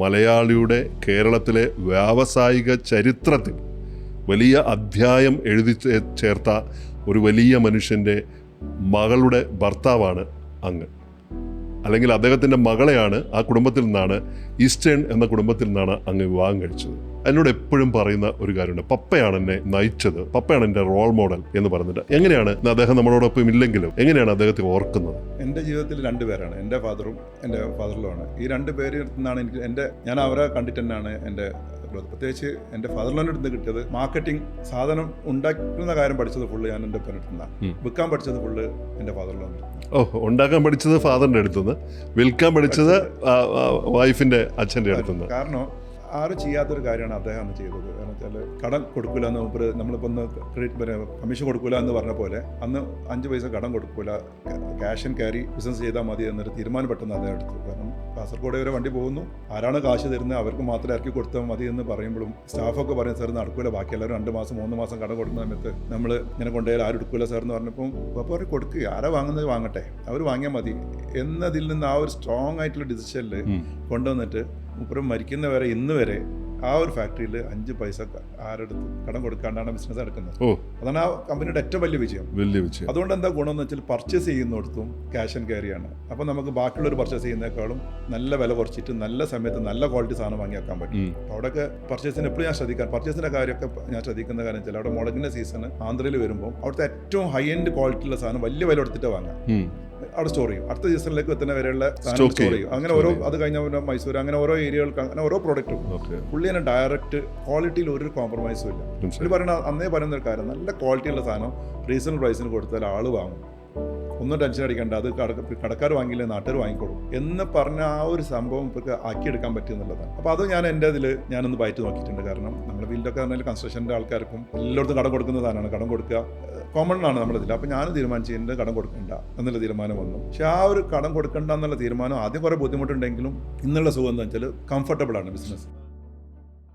മലയാളിയുടെ കേരളത്തിലെ വ്യാവസായിക ചരിത്രത്തിൽ വലിയ അധ്യായം എഴുതി ചേർത്ത ഒരു വലിയ മനുഷ്യൻ്റെ മകളുടെ ഭർത്താവാണ് അങ്ങ്. അല്ലെങ്കിൽ അദ്ദേഹത്തിൻ്റെ മകളെയാണ് ആ കുടുംബത്തിൽ നിന്നാണ്, ഈസ്റ്റേൺ എന്ന കുടുംബത്തിൽ നിന്നാണ് അങ്ങ് വിവാഹം കഴിച്ചത്. എന്നോട് എപ്പോഴും പറയുന്ന ഒരു കാര്യമുണ്ട്, പപ്പയാണ് എന്നെ നയിച്ചത്, പപ്പയാണ് എൻ്റെ റോൾ മോഡൽ എന്ന് പറഞ്ഞിട്ട്. എങ്ങനെയാണ് അദ്ദേഹം നമ്മളോടൊപ്പം ഇല്ലെങ്കിലും എങ്ങനെയാണ് അദ്ദേഹത്തെ ഓർക്കുന്നത്? എൻ്റെ ജീവിതത്തിൽ 2 പേരാണ്, എൻ്റെ ഫാദറും എൻ്റെ ഫാദറിലുമാണ്. ഈ 2 പേരിൽ നിന്നാണ് എനിക്ക് ഞാൻ അവരെ കണ്ടിട്ട് തന്നെയാണ് എൻ്റെ പ്രത്യേകിച്ച് എൻ്റെ ഫാദറിലോൻ്റെ അടുത്ത് കിട്ടിയത്. മാർക്കറ്റിംഗ്, സാധനം ഉണ്ടാക്കുന്ന കാര്യം പഠിച്ചത് ഫുള്ള് ഞാൻ എൻ്റെ ഒപ്പം അടുത്തുനിന്നാണ്. വിൽക്കാൻ പഠിച്ചത് ഫുള്ള് എൻ്റെ ഫാദറിലോൻ്റെ. ഉണ്ടാക്കാൻ പഠിച്ചത് ഫാദറിൻ്റെ അടുത്തുനിന്ന്, വിൽക്കാൻ പഠിച്ചത് വൈഫിൻ്റെ അച്ഛൻ്റെ അടുത്തുനിന്ന്. കാരണം ആരും ചെയ്യാത്തൊരു കാര്യമാണ് അദ്ദേഹം അന്ന് ചെയ്തത്. കാരണം വെച്ചാൽ കടം കൊടുക്കില്ല എന്ന് മുമ്പ് നമ്മളിപ്പോൾ ഒന്ന് കമ്മീഷൻ കൊടുക്കില്ല എന്ന് പറഞ്ഞ പോലെ അന്ന് 5 പൈസ കടം കൊടുക്കില്ല, ക്യാഷ് ആൻഡ് ക്യാരി ബിസിനസ് ചെയ്താൽ മതി എന്നൊരു തീരുമാനം പെട്ടെന്ന് അദ്ദേഹം എടുത്തു. കാരണം കാസർഗോഡ് വരെ വണ്ടി പോകുന്നു, ആരാണ് കാശ് തരുന്നത് അവർക്ക് മാത്രമേ ഇറക്കി കൊടുത്താൽ മതി എന്ന് പറയുമ്പോഴും സ്റ്റാഫൊക്കെ പറയും സാർ നടക്കില്ല, ബാക്കി എല്ലാവരും 2 മാസം 3 മാസം കടം കൊടുക്കുന്ന സമയത്ത് നമ്മൾ ഇങ്ങനെ കൊണ്ടുപോയാൽ ആരും എടുക്കില്ല സാർ എന്ന് പറഞ്ഞപ്പോൾ അപ്പോൾ അവർ കൊടുക്കുക, ആരാ വാങ്ങുന്നത് വാങ്ങട്ടെ, അവർ വാങ്ങിയാൽ മതി എന്നതിൽ നിന്ന് ആ ഒരു സ്ട്രോങ് ആയിട്ടുള്ള ഡിസിഷനിൽ കൊണ്ടുവന്നിട്ട് മുപ്പുറം മരിക്കുന്നവരെ ഇന്ന് വരെ ആ ഒരു ഫാക്ടറിയിൽ 5 പൈസ ആരെടുത്ത് കടം കൊടുക്കാണ്ടാണ് ബിസിനസ് നടക്കുന്നത്. അതാണ് ആ കമ്പനിയുടെ ഏറ്റവും വലിയ വിജയം. അതുകൊണ്ട് എന്താ ഗുണമെന്ന് വെച്ചാൽ പർച്ചേസ് ചെയ്യുന്നിടത്തും ക്യാഷ് ആൻഡ് ക്യാരിയാണ്. അപ്പോൾ നമുക്ക് ബാക്കിയുള്ളവർ പർച്ചേസ് ചെയ്യുന്നതിനേക്കാളും നല്ല വില കുറച്ചിട്ട് നല്ല സമയത്ത് നല്ല ക്വാളിറ്റി സാധനം വാങ്ങിയാക്കാൻ പറ്റും. അപ്പോൾ അവിടെയൊക്കെ പർച്ചേസിന് എപ്പോഴും ഞാൻ ശ്രദ്ധിക്കാം. പർച്ചേസിൻ്റെ കാര്യമൊക്കെ ഞാൻ ശ്രദ്ധിക്കുന്ന കാര്യം വെച്ചാൽ അവിടെ മുളകിൻ്റെ സീസൺ ആന്ധ്രയിൽ വരുമ്പോൾ അവിടുത്തെ ഏറ്റവും ഹൈ എൻഡ് ക്വാളിറ്റിയുള്ള സാധനം വലിയ വില എടുത്തിട്ട് വാങ്ങാം, അവിടെ സ്റ്റോർ ചെയ്യും. അടുത്ത സീസണിലേക്ക് എത്തുന്ന വരെയുള്ള സാധനം സ്റ്റോർ ചെയ്യും. അങ്ങനെ ഓരോ, അത് കഴിഞ്ഞ മൈസൂർ, അങ്ങനെ ഓരോ ഏരിയകൾക്ക് അങ്ങനെ ഓരോ പ്രോഡക്റ്റും പുള്ളി തന്നെ ഡയറക്റ്റ് ക്വാളിറ്റിയിൽ ഒരു കോംപ്രമൈസും ഇല്ല. പുള്ളി പറയുന്ന അന്നേ പറയുന്ന ഒരു കാര്യം, നല്ല ക്വാളിറ്റിയുള്ള സാധനം റീസണബിൾ പ്രൈസിന് കൊടുത്താൽ ആൾ വാങ്ങും, ഒന്നും ടെൻഷൻ അടിക്കേണ്ട, അത് കടക്കാർ വാങ്ങിയില്ലേ നാട്ടുകാർ വാങ്ങിക്കോളും എന്ന് പറഞ്ഞ ആ ഒരു സംഭവം ഇപ്പോൾ ആക്കിയെടുക്കാൻ പറ്റും എന്നുള്ളതാണ്. അപ്പോൾ അത് ഞാൻ എൻ്റെ ഇതിൽ ഞാനൊന്ന് ബയറ്റ് നോക്കിയിട്ടുണ്ട്. കാരണം നമ്മുടെ ഫീൽഡൊക്കെ പറഞ്ഞാൽ കൺസ്ട്രക്ഷൻ്റെ ആൾക്കാർക്കും എല്ലായിടത്തും കടം കൊടുക്കുന്ന സാധനമാണ്, കടം കൊടുക്കുക കോമൺ ആണ് നമ്മുടെ ഇതിൽ. അപ്പോൾ ഞാൻ തീരുമാനിച്ചു എൻ്റെ കടം കൊടുക്കണ്ട എന്നുള്ള തീരുമാനം വന്നു. പക്ഷേ ആ ഒരു കടം കൊടുക്കണ്ട എന്നുള്ള തീരുമാനം ആദ്യം കുറേ ബുദ്ധിമുട്ടുണ്ടെങ്കിലും ഇന്നുള്ള സുഖം എന്താ വെച്ചാൽ കംഫർട്ടബിൾ ആണ് ബിസിനസ്.